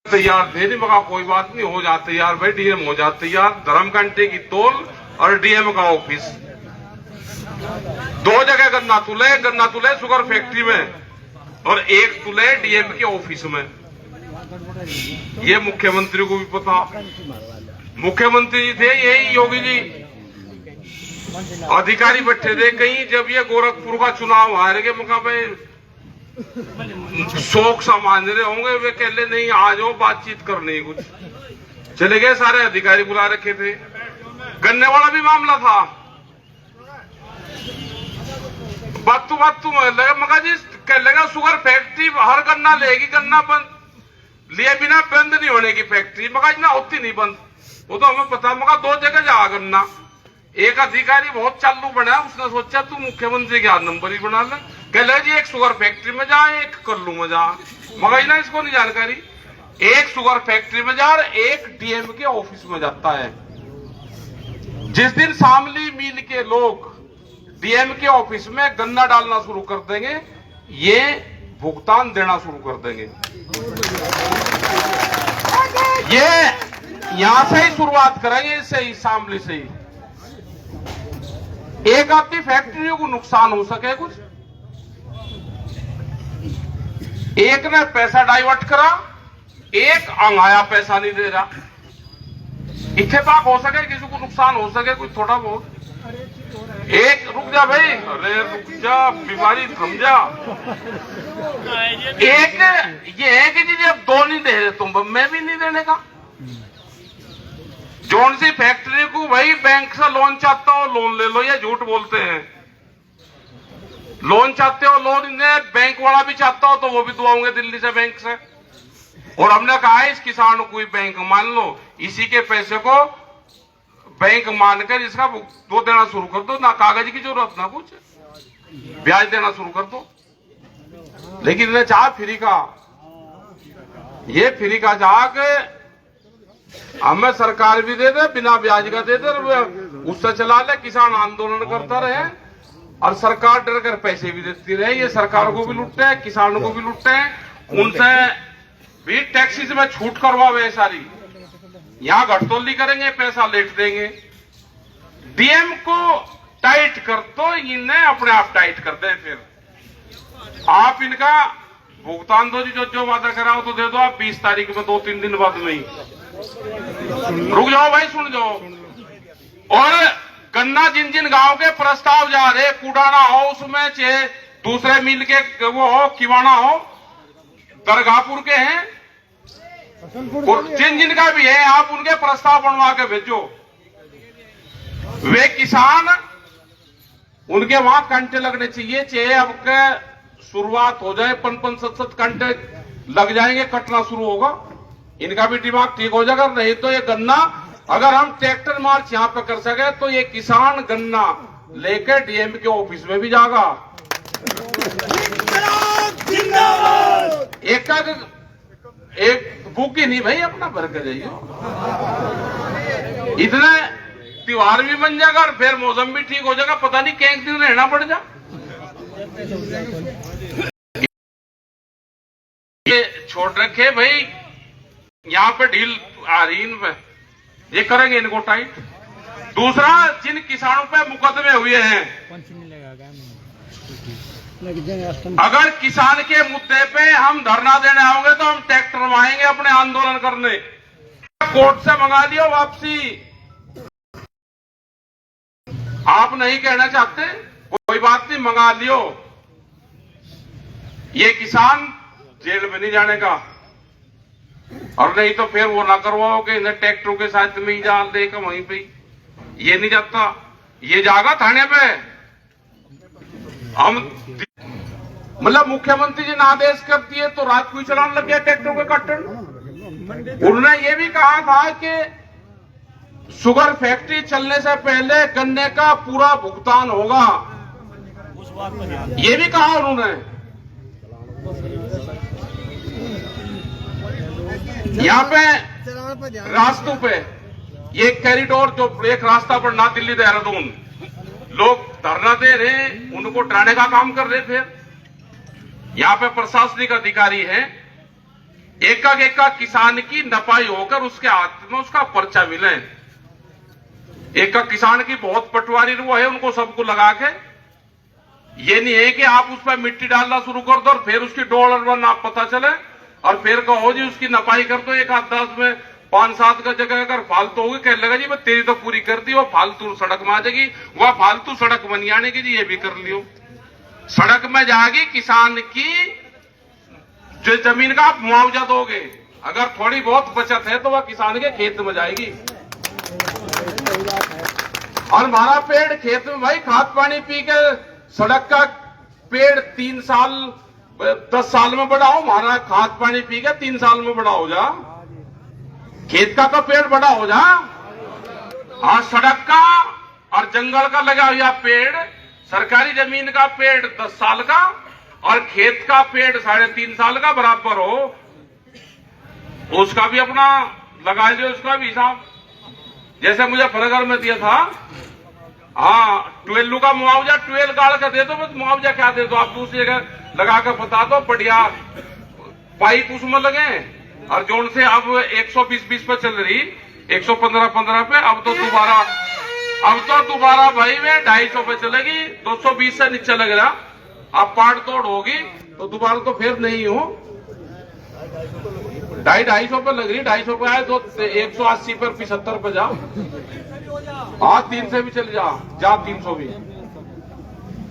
तैयार थे नहीं, मगर कोई बात नहीं, हो जाते तैयार भाई, डीएम हो जाते तैयार। धर्म घंटे की तोल और डीएम का ऑफिस, दो जगह गन्ना तुले शुगर फैक्ट्री में और एक तुले डीएम के ऑफिस में। ये मुख्यमंत्री को भी पता, मुख्यमंत्री जी थे यही योगी जी, अधिकारी बैठे थे कहीं। जब ये गोरखपुर का चुनाव हार के मका भाई शोक सामान रहे होंगे, वे कह ले नहीं आ जाओ बातचीत करनी कुछ, चले गए। सारे अधिकारी बुला रखे थे। गन्ने वाला भी मामला था, बात लगा मगा जी कह लेगा शुगर फैक्ट्री हर गन्ना लेगी, गन्ना बंद लिए बिना बंद नहीं होने की फैक्ट्री, मगा जी ना होती नहीं बंद, वो तो हमें पता। मगा दो जगह जा गन्ना, एक अधिकारी बहुत चालू बना, उसने सोचा तू मुख्यमंत्री के हाथ नंबर ही बना ले, कह ले जी एक शुगर फैक्ट्री में जा, एक कल्लू में जा। मगर ना इसको नहीं जानकारी, एक शुगर फैक्ट्री में जा और एक डीएम के ऑफिस में जाता है। जिस दिन शामली मिल के लोग डीएम के ऑफिस में गन्ना डालना शुरू कर देंगे, ये भुगतान देना शुरू कर देंगे। ये यहां से ही शुरुआत करेंगे, इससे ही शामली से ही। एक आधी फैक्ट्रियों को नुकसान हो सके कुछ, एक ने पैसा डाइवर्ट करा, एक अंगाया पैसा नहीं दे रहा। इत्तेफाक हो सके, किसी को नुकसान हो सके कुछ थोड़ा बहुत। एक रुक जा भाई, अरे रुक जा, बीमारी थम जा। एक ये है कि जी जब दो नहीं दे रहे तुम, मैं भी नहीं देने का। जौन सी फैक्ट्री को भाई बैंक से लोन चाहता हो लोन ले लो, ये झूठ बोलते हैं। लोन चाहते हो लोन इन्हें, बैंक वाला भी चाहता हो तो वो भी दुआओगे दिल्ली से बैंक से। और हमने कहा है इस किसान को कोई बैंक मान लो, इसी के पैसे को बैंक मानकर इसका वो देना शुरू कर दो, ना कागज की जरूरत ना कुछ, ब्याज देना शुरू कर दो। लेकिन इन्हें चाह फ्री का, ये फ्री का चाह के हमें सरकार भी दे दे, बिना ब्याज का दे दे, उससे चला ले, किसान आंदोलन करता रहे और सरकार डर कर पैसे भी देती रहे। ये सरकार को भी लुटते हैं, किसानों को भी लुटते हैं, उनसे भी टैक्सी में छूट करवावे सारी। यहां घटतोली करेंगे, पैसा लेट देंगे। डीएम को टाइट कर तो इन्हें अपने आप टाइट कर दे, फिर आप इनका भुगतान दो जी, जो वादा कराओ तो दे दो आप 20 तारीख में, 2-3 दिन बाद में ही। रुक जाओ भाई, सुन जाओ। और गन्ना जिन जिन गांव के प्रस्ताव जा रहे, कुडाना हो उसमें, चाहे दूसरे मिल के वो हो, किवाना हो, दरगाहपुर के हैं, जिन जिन का भी है, आप उनके प्रस्ताव बनवा के भेजो। वे किसान, उनके वहां घंटे लगने चाहिए, चाहे अब के शुरुआत हो जाए 5-7 घंटे लग जाएंगे, कटना शुरू होगा, इनका भी दिमाग ठीक हो जाएगा। नहीं तो ये गन्ना अगर हम ट्रैक्टर मार्च यहां पे कर सके तो ये किसान गन्ना लेकर डीएम के ऑफिस में भी जाएगा। एक बुक ही नहीं भाई, अपना भर के जाइए, इतने त्योहार भी बन जाएगा और फिर मौसम भी ठीक हो जाएगा। पता नहीं कैंक दिन रहना पड़ जा। ये छोड़ रखे भाई, यहां पे ढील आ रही इनमें, ये करेंगे इनको टाइट। दूसरा, जिन किसानों पे मुकदमे हुए हैं, अगर किसान के मुद्दे पे हम धरना देने आओगे तो हम ट्रैक्टर में आएंगे अपने आंदोलन करने। कोर्ट से मंगा लियो वापसी, आप नहीं कहना चाहते कोई बात नहीं, मंगा लियो। ये किसान जेल में नहीं जाने का, और नहीं तो फिर वो ना करवाओगे इन्हें ट्रैक्टरों के साथ में ही डाल देगा वहीं पे। ये नहीं जाता, ये जाएगा थाने पे। हम मतलब मुख्यमंत्री जी ने आदेश कर दिए तो रात को ही चलाने लग गया ट्रैक्टरों के कट्टर। उन्होंने ये भी कहा था कि शुगर फैक्ट्री चलने से पहले गन्ने का पूरा भुगतान होगा, ये भी कहा उन्होंने। यहाँ पे रास्तों पे ये कॉरिडोर जो एक रास्ता पर ना दिल्ली देहरादून, लोग धरना दे रहे, उनको डराने का काम कर रहे। फिर यहाँ पे प्रशासनिक अधिकारी हैं, एक किसान की नपाई होकर उसके हाथ में उसका पर्चा मिले। एक किसान की बहुत पटवारी वो है, उनको सबको लगा के, ये नहीं है कि आप उस पर मिट्टी डालना शुरू कर दो और फिर उसकी डॉलर नाप पता चले और फिर कहो जी उसकी नपाई कर दो 1-10 में 5-7 का जगह अगर फालतू होगी, कह लगा जी मैं तेरी तो पूरी कर दी, वो फालतू सड़क में आ जाएगी, वह फालतू सड़क बनी आने की जी ये भी कर लियो। सड़क में जाएगी किसान की जो जमीन का आप मुआवजा दोगे, अगर थोड़ी बहुत बचत है तो वह किसान के खेत में जाएगी। और हमारा पेड़ खेत में भाई खाद पानी पी के, सड़क का पेड़ 3 साल 10 साल में बड़ा हो, हमारा खाद पानी पी के 3 साल में बड़ा हो जा, खेत का तो पेड़ बड़ा हो जा। और सड़क का और जंगल का लगा हुआ पेड़, सरकारी जमीन का पेड़ 10 साल का और खेत का पेड़ 3.5 साल का बराबर हो, उसका भी अपना लगा लो, उसका भी हिसाब। जैसे मुझे फरगर में दिया था, हाँ 12 का मुआवजा 12 गाड़ का दे दो, बस मुआवजा क्या दे दो, आप दूसरी जगह लगा कर बता दो, बढ़िया पाइप उसमें लगे। और जोन से अब 120 पे चल रही, 115 पे, अब तो दोबारा भाई में 250 पे चलेगी, 220 से नीचे लग रहा। अब पाड़ तोड़ होगी तो दोबारा तो फिर नहीं हो, 250 पे लग रही, 250 पे आए तो 180 पर 75 पे जाओ, हाँ 3 से भी चल जा 300 भी।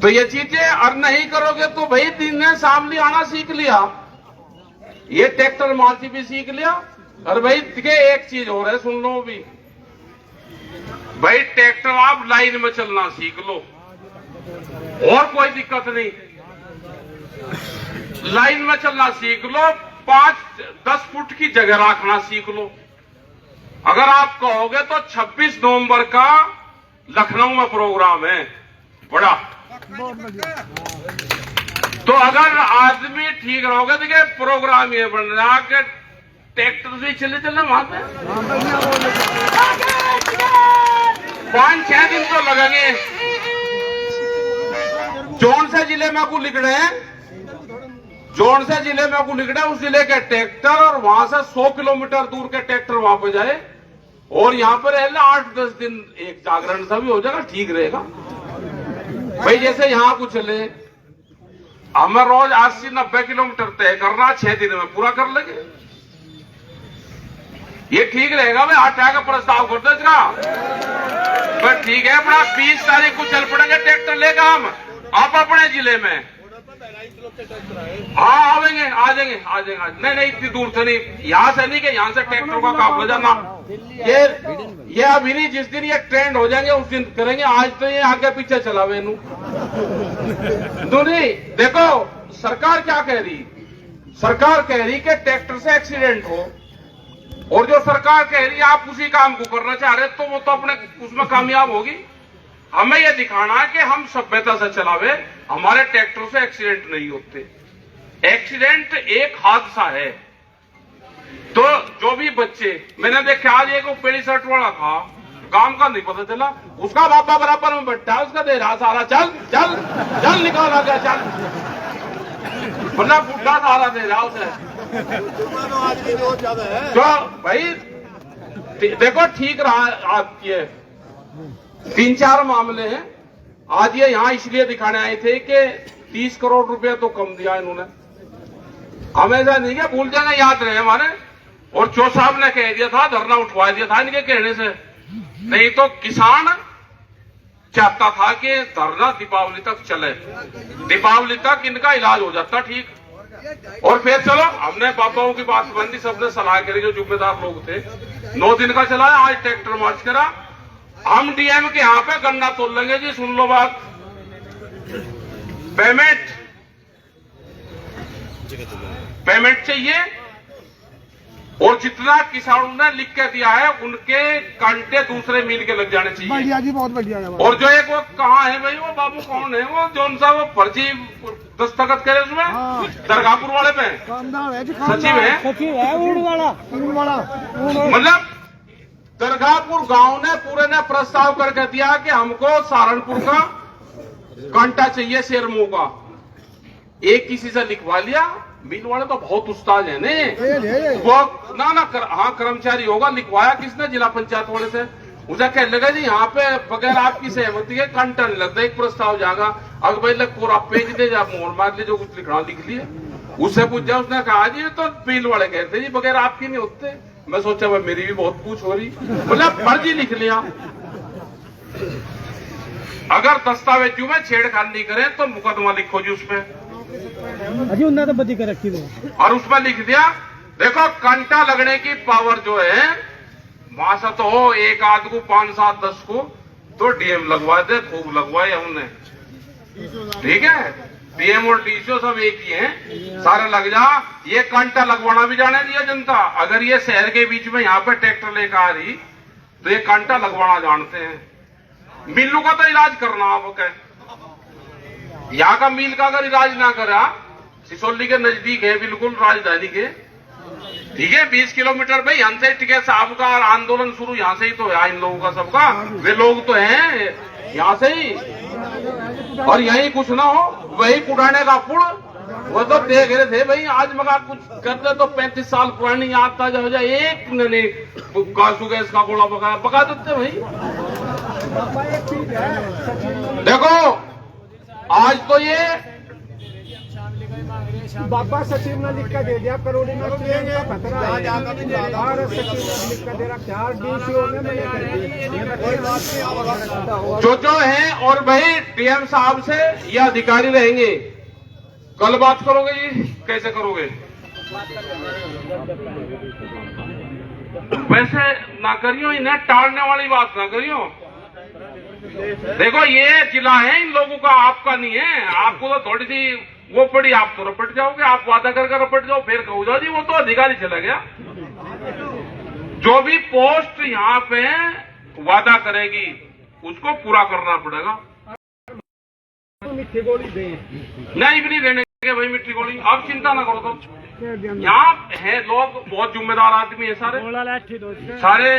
तो ये चीजें और नहीं करोगे तो भाई दिन ने सामने आना सीख लिया, ये ट्रैक्टर मारती भी सीख लिया। और भाई एक चीज हो रहा है, सुन लो भी भाई, ट्रैक्टर आप लाइन में चलना सीख लो और कोई दिक्कत नहीं, लाइन में चलना सीख लो, 5-10 फुट की जगह रखना सीख लो। अगर आप कहोगे तो 26 नवंबर का लखनऊ में प्रोग्राम है बड़ा, तो अगर आदमी ठीक रहोगे देखिए प्रोग्राम ये बन रहा कि ट्रैक्टर से चले वहां पे 5-6 दिन तो लगेंगे। जौन से जिले में को लिख रहे हैं, जौन से जिले में को लिख रहे हैं उस जिले के ट्रैक्टर, और वहां से 100 किलोमीटर दूर के ट्रैक्टर वहां पे जाए, और यहां पर 8-10 दिन एक जागरण सा भी हो जाएगा, ठीक रहेगा भाई। जैसे यहां को चले, हमें रोज 80-90 किलोमीटर तय करना, 6 दिन में पूरा कर लेंगे, ये ठीक रहेगा भाई। 8 का प्रस्ताव कर दो इसका, पर ठीक है अपना 20 तारीख को चल पड़ेंगे ट्रैक्टर लेकर हम आप अपने जिले में। हाँ आवेंगे, आ जाएंगे। नहीं इतनी दूर से नहीं, यहाँ से नहीं कि यहाँ से ट्रैक्टर का काफिला जाना, ये अभी नहीं, जिस दिन ये ट्रेंड हो जाएंगे उस दिन करेंगे, आज तो ये आगे पीछे चला हुए नहीं। देखो सरकार क्या कह रही, सरकार कह रही कि ट्रैक्टर से एक्सीडेंट हो, और जो सरकार कह रही है आप उसी काम को करना चाह रहे तो वो तो अपने उसमें कामयाब होगी। हमें यह दिखाना है कि हम सभ्यता से चलावे, हमारे ट्रैक्टर से एक्सीडेंट नहीं होते। एक्सीडेंट एक हादसा है। तो जो भी बच्चे मैंने देखा, आज एक पेड़ी शर्ट वाला था, काम का नहीं पता चला, उसका बापा बराबर में बैठा है, उसका दे रहा सारा, चल चल चल निकाल आ गया, चल बना बुढ़ा सहारा दे रहा उसे। तो भाई देखो ठीक रहा, आप ये 3-4 मामले हैं। आज ये यहां इसलिए दिखाने आए थे कि 30 करोड़ रुपए तो कम दिया इन्होंने, हमेशा नहीं क्या भूल जाएंगे, याद रहे हमारे। और चो साहब ने कह दिया था, धरना उठवा दिया था इनके कहने से, नहीं तो किसान चाहता था कि धरना दीपावली तक चले, दीपावली तक इनका इलाज हो जाता ठीक। और फिर चलो हमने पापाओं की बात बंदी, सबने सलाह करी, जो जिम्मेदार लोग थे, 9 दिन का चला, आज ट्रैक्टर मार्च करा। हम डीएम के यहाँ पे गन्ना तोल लेंगे जी, सुन लो बात, पेमेंट चाहिए, और जितना किसानों ने लिख के दिया है उनके कांटे दूसरे मिल के लग जाने चाहिए। बढ़िया जी, बहुत बढ़िया। और जो एक वो कहाँ है भाई, वो बाबू कौन है वो, जौन सा वो फर्जी दस्तखत करे उसमें, दरगाहपुर वाले पे सचिव है ऊँट वाला। मतलब दरगाहपुर गांव ने पूरे ने प्रस्ताव करके दिया कि हमको सहारनपुर का कांटा चाहिए शेरमुंह का, एक किसी से लिखवा लिया, मिल वाले तो बहुत उस्ताद है ने वो हाँ कर्मचारी होगा, लिखवाया किसने? जिला पंचायत वाले से। मुझे कह लगा जी यहाँ पे बगैर आपकी सहमति के कांटा नहीं लगता, एक प्रस्ताव जाएगा, अगर भाई लग पूरा पेज दे जा, मोहर मार ले, जो कुछ लिखना लिख लिया। उससे पूछा, उसने कहा जी तो बिल वाले कहते जी बगैर आपकी नहीं होते। मैं सोचा भाई मेरी भी बहुत पूछ हो रही, बोला फर्जी लिख लिया। अगर दस्तावेजों में छेड़खानी नहीं करें तो मुकदमा लिखो जी उसपे, अजी उन्हें तो बदी कर रखी है, और उसमें लिख दिया देखो कांटा लगने की पावर जो है वहां से तो हो, एक आध को 5, 7, 10 को तो डीएम लगवा दे, खूब लगवाए हमने, ठीक है। डीएम और डीसीओ सब एक ही हैं, सारे लग जा। ये कांटा लगवाना भी जाने दिया जनता। अगर ये शहर के बीच में यहाँ पे ट्रैक्टर लेकर आ रही तो ये कांटा लगवाना जानते हैं। मिल्लू का तो इलाज करना आप कह, यहाँ का मिल का अगर इलाज ना करा, सिसोली के नजदीक है बिल्कुल राजधानी के, ठीक है, 20 किलोमीटर भाई यहाँ से टिके साहब का आंदोलन शुरू यहाँ से ही तो है, इन लोगों का सबका, वे लोग तो हैं यहाँ से ही, और यही कुछ ना हो वही पुराने का पुल, वो तो देख रहे थे भाई, आज मगा कुछ करते तो 35 साल पुरानी याद ताजा हो जाए, एक नहीं कासू गैस का गोला पका देते भाई। देखो आज तो ये बाबा सचिव ने लिख कर दे दिया, करोड़ी में खतरा है, सचिव ने लिख कर दे रखा, डीसीओ ने मैंने जो है। और भाई डीएम साहब से ये अधिकारी रहेंगे, कल बात करोगे जी, कैसे करोगे? वैसे ना करियो, इन्हें टालने वाली बात ना करियो। देखो ये जिला है इन लोगों का, आपका नहीं है। आपको तो थोड़ी सी वो पड़ी, आप तो रपट जाओगे, आप वादा करके रपट जाओ, फिर कहो जाओ जी वो तो अधिकारी चला गया। जो भी पोस्ट यहाँ पे वादा करेगी उसको पूरा करना पड़ेगा। मिट्टी गोली दे, नहीं भी नहीं देने के भाई मिट्टी गोली, आप चिंता ना करो। तो यहाँ है लोग बहुत जिम्मेदार आदमी है, सारे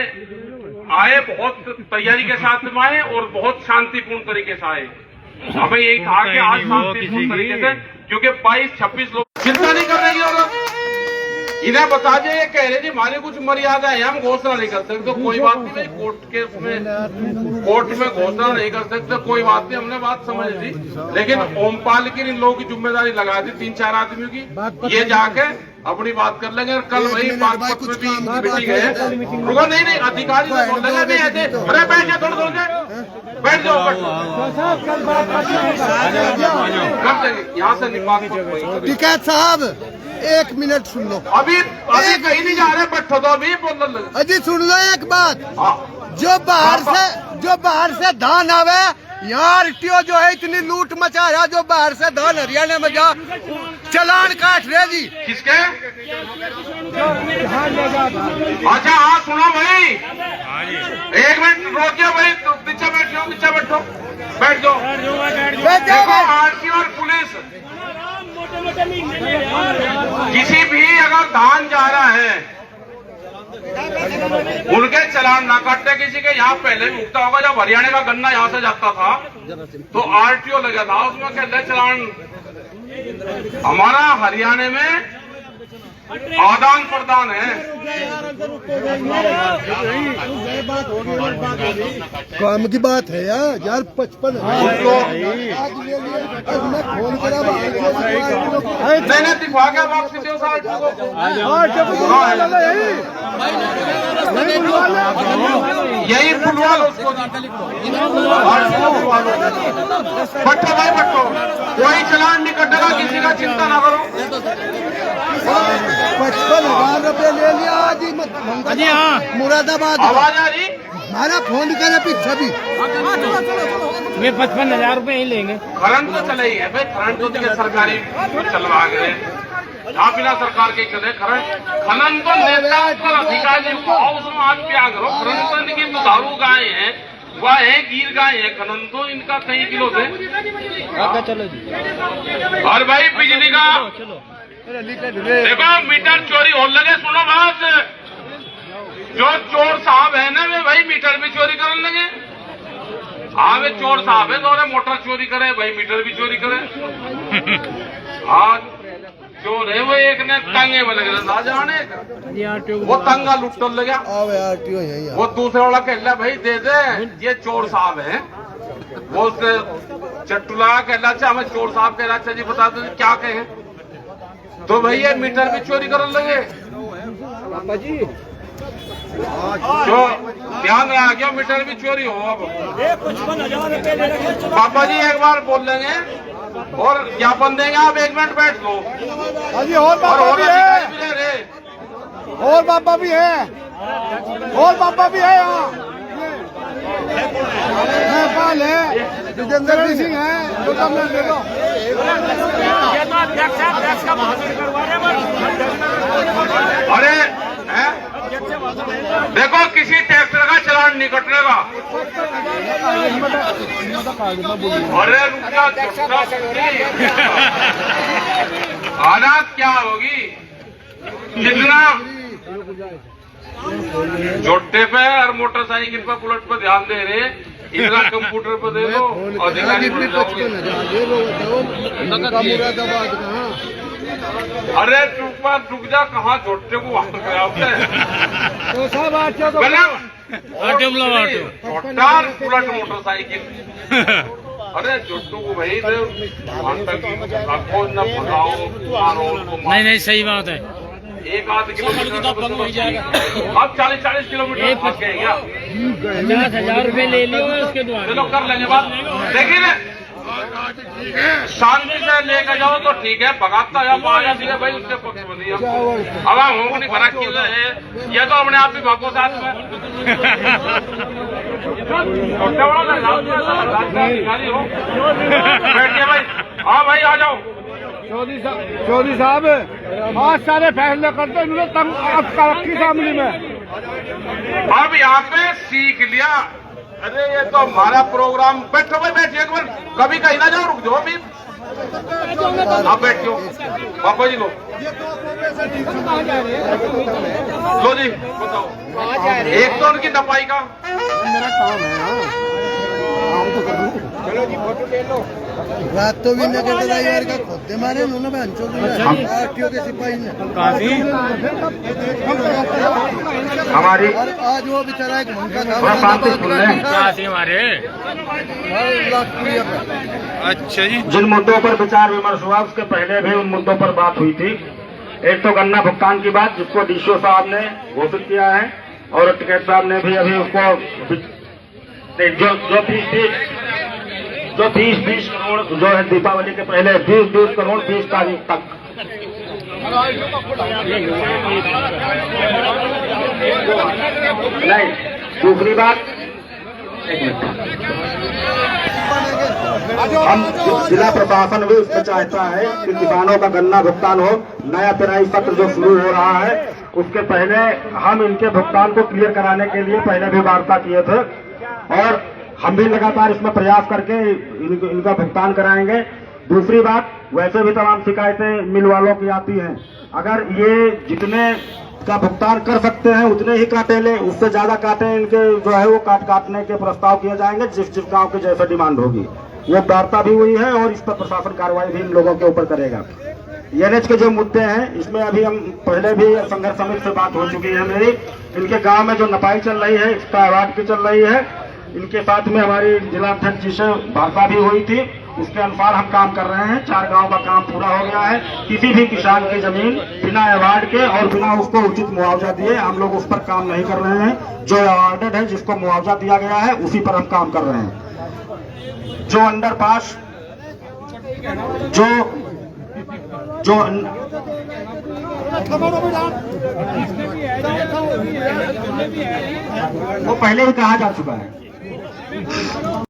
आए, बहुत तैयारी के साथ में आए और बहुत शांतिपूर्ण तरीके से आए। हमें यही था कि आज शांतिपूर्ण तरीके से, क्योंकि 22-26 लोग चिंता नहीं कर रहे और इन्हें बता दे, ये कह रहे जी हमारी कुछ मर्यादा है, हम घोषणा नहीं कर सकते। तो कोई बात नहीं भाई, कोर्ट में घोषणा नहीं कर सकते, कोई बात नहीं, हमने बात समझ ली। लेकिन ओमपाल की इन लोगों की जिम्मेदारी लगा दी 3-4 आदमियों की, ये जाके अपनी बात कर लेंगे। कल वही बागपत में भी मीटिंग है, रुको नहीं अधिकारी तो बोल देंगे नहीं ऐसे, अरे बैठ जाओ थोड़ा बैठ जाओ, कर देंगे यहाँ से निकाल। टिकैत साहब 1 मिनट सुन लो, अभी कहीं नहीं जा रहे, बैठो तो अभी बोलने लगे। अजी सुन लो एक बात, हाँ। जो बाहर से धान आवे, यहाँ आरटीओ जो है इतनी लूट मचा रहा, जो बाहर से धान हरियाणा में जा चलान काट रहे जी। किसके? अच्छा हाँ सुनो भाई, 1 मिनट रोकिए भाई, पीछे बैठो, पीछे बैठो, बैठ जाओ। देखो आरटीओ और पुलिस किसी भी अगर धान जा रहा है उनके चलान ना काटते। किसी के यहाँ पहले भी उगता होगा, जब हरियाणा का गन्ना यहाँ से जाता था तो आरटीओ लगा था, उसमें कहते चलान। हमारा हरियाणा में आदान प्रदान है। काम की बात है यार 55 मैंने दिखवा के वापसी दो यही फुलवाल उसको बट्टो भाई बट्टो, कोई चलान नहीं कटेगा, किसी का चिंता ना करो। 55,000 रुपये ले लिया आज ही मुरादाबाद। आवाज आ रही? हमारा फोन करे पीछे भी, वे 55,000 रुपये ही लेंगे। करंट तो चले ही है भाई, करंट तो देखिए सरकारी चलवा गए, आप बिना सरकार के चले। खनन तो नेता पर अधिकारी उसमें आज क्या करो, खनन तो इनकी दुधारू गाय है, वह है गिर गाय है, खनन तो इनका कई किलो थे। चलो जी। और भाई बिजली का देखो मीटर चोरी हो लगे, सुनो बात, जो चोर साहब है ना वे भाई मीटर भी चोरी करने लगे। हाँ वे चोर साहब है तो मोटर चोरी करे भाई, मीटर भी चोरी करे। हाँ चोर है वो, एक ने तंगे में लग रहा जाने का। वो तंगा लुटने लगा, अब आरटीओ यही है। वो दूसरे वाला कहला भाई दे दे, ये चोर साहब है। वो उसने चट्टू लगा कहला अच्छा हमें चोर साहब कह रहा, अच्छा जी बता दो क्या कहें। तो भैया मीटर भी चोरी करने लगे। पापा जी जो ध्यान रहा क्या मीटर भी चोरी हो। अब पापा जी एक बार बोल लेंगे और ज्ञापन देंगे, आप 1 मिनट बैठ लो। अजी और पापा भी है, भी रे और पापा भी है, और पापा भी है यहाँ। नेपाल है, विजेंद्र सिंह है, तो कम दे दो। अरे हैं? देखो किसी ट्रैक्टर का चलान नहीं कटनेगा। अरे रुक जा, हालात क्या होगी जितना जोटे पे और मोटरसाइकिल पे बुलेट पे ध्यान दे रहे, इतना कंप्यूटर पे दे दो, अधिकारी बन जाओगे। अरे रुक जा, कहाँ जोटे को वहां तो सब आरटीओ को बुलेट मोटरसाइकिल। अरे जोटू को भाई आपको न भगाओ। नहीं सही बात है। 1-8 किलोमीटर अब 40-40 किलोमीटर फंस गए क्या? 50,000 रुपए ले लियो उसके द्वारा। चलो कर लेंगे बात। देखिए ना शांति से लेकर जाओ तो ठीक है, भगाता या पाया सीधे भाई उसके पक्ष में दिया। अब हम होंगे नहीं भरा क्यों है, ये तो अपने आप ही भागो साथ में। अधिकारी हो बैठिए भाई। हाँ भाई आ जाओ। चौधरी साहब आज सारे फैसले करते इन्होंने तरक्की शामिली में। अब यहाँ पे सीख लिया। अरे ये तो हमारा प्रोग्राम। बैठो भाई, बैठिए एक बार, कभी कहीं ना जाओ, रुक जाओ अभी। आप बैठो पापा जी, लो जी बताओ। एक तो उनकी दफाई का मेरा काम है। चलो जी फोटो ले लो। रात तो भी नगर ड्राइवर का खोदे मारे उन्होंने आरटीओ के सिपाही ने हमारी। और आज वो बेचारा एक मुंडा था, हमारे। अच्छा जी, जिन मुद्दों पर विचार विमर्श हुआ उसके पहले भी उन मुद्दों पर बात हुई थी। एक तो गन्ना भुगतान की बात, जिसको डीसीओ साहब ने घोषित किया है और टिकैत साहब ने भी अभी उसको जो 20 करोड़ जो है दीपावली के पहले 20 करोड़ 20 तारीख तक। नहीं, दूसरी बात, एक मिनट, हम जिला प्रशासन भी उसमें चाहता है कि किसानों का गन्ना भुगतान हो। नया पेराई सत्र जो शुरू हो रहा है उसके पहले हम इनके भुगतान को क्लियर कराने के लिए पहले भी वार्ता किए थे और हम भी लगातार इसमें प्रयास करके इनका भुगतान कराएंगे। दूसरी बात, वैसे भी तमाम शिकायतें मिल वालों की आती हैं। अगर ये जितने का भुगतान कर सकते हैं उतने ही काटे ले, उससे ज्यादा काटे इनके जो है वो काटने के प्रस्ताव किए जाएंगे जिस गांव की जैसे डिमांड होगी। वो वार्ता भी हुई है और इस पर प्रशासन कार्रवाई भी इन लोगों के ऊपर करेगा। एनएच के जो मुद्दे हैं इसमें अभी हम पहले भी संघर्ष समिति से बात हो चुकी है मेरी। इनके गांव में जो नपाई चल रही है, इसका अवार्ड की चल रही है, इनके साथ में हमारी जिला अध्यक्ष जी से वार्ता भी हुई थी। उसके अनुसार हम काम कर रहे हैं। 4 गांव का काम पूरा हो गया है। किसी भी किसान की जमीन बिना अवार्ड के और बिना उसको उचित मुआवजा दिए हम लोग उस पर काम नहीं कर रहे हैं। जो अवार्डेड है, जिसको मुआवजा दिया गया है, उसी पर हम काम कर रहे हैं। जो अंडरपास वो पहले ही कहा जा चुका है।